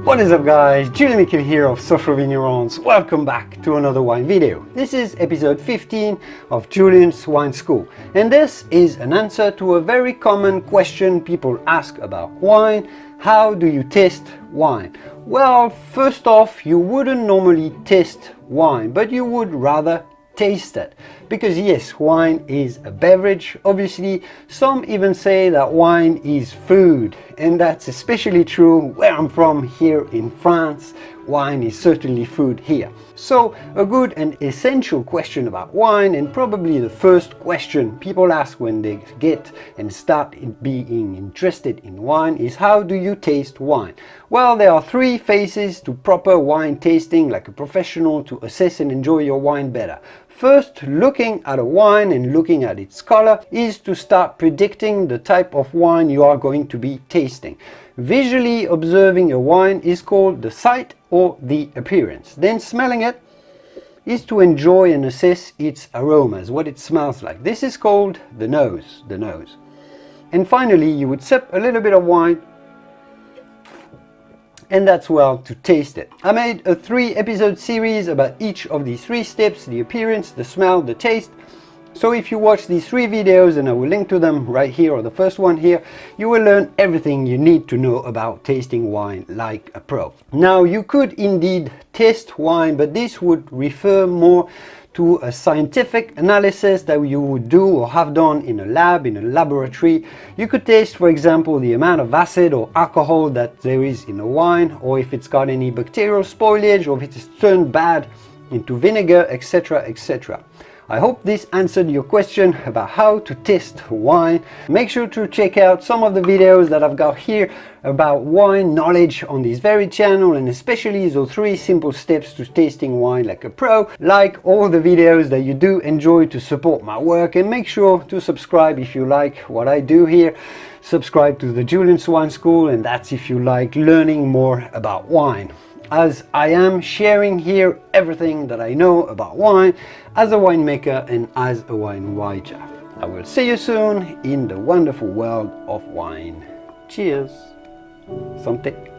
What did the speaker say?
What is up guys, Julien here of Social Vignerons. Welcome back to another wine video. This is episode 15 of Julien's Wine School, and this is an answer to a very common question people ask about wine. How do you taste wine? Well, first off, you wouldn't normally taste wine, but you would rather taste it, because yes, wine is a beverage. Obviously, some even say that wine is food, and that's especially true where I'm from, here in France. Wine is certainly food here. So a good and essential question about wine, and probably the first question people ask when they get and start being interested in wine, is how do you taste wine? Well, there are three phases to proper wine tasting, like a professional, to assess and enjoy your wine better. First, looking at a wine and looking at its color is to start predicting the type of wine you are going to be tasting. Visually observing a wine is called the sight or the appearance. Then smelling it is to enjoy and assess its aromas, what it smells like. This is called the nose. And finally, you would sip a little bit of wine, and that's well to taste it. I made a 3-episode series about each of these 3 steps: the appearance, the smell, the taste. So if you watch these 3 videos, and I will link to them right here, or the first one here, you will learn everything you need to know about tasting wine like a pro. Now, you could indeed taste wine, but this would refer more to a scientific analysis that you would do or have done in a lab, in a laboratory. You could taste, for example, the amount of acid or alcohol that there is in a wine, or if it's got any bacterial spoilage, or if it's turned bad into vinegar, etc., etc. I hope this answered your question about how to taste wine. Make sure to check out some of the videos that I've got here about wine knowledge on this very channel, and especially those 3 simple steps to tasting wine like a pro. Like all the videos that you do enjoy to support my work, and make sure to subscribe if you like what I do here. Subscribe to the Julien's Wine School, and that's if you like learning more about wine, as I am sharing here everything that I know about wine as a winemaker and as a wine writer. I will see you soon in the wonderful world of wine. Cheers! Santé!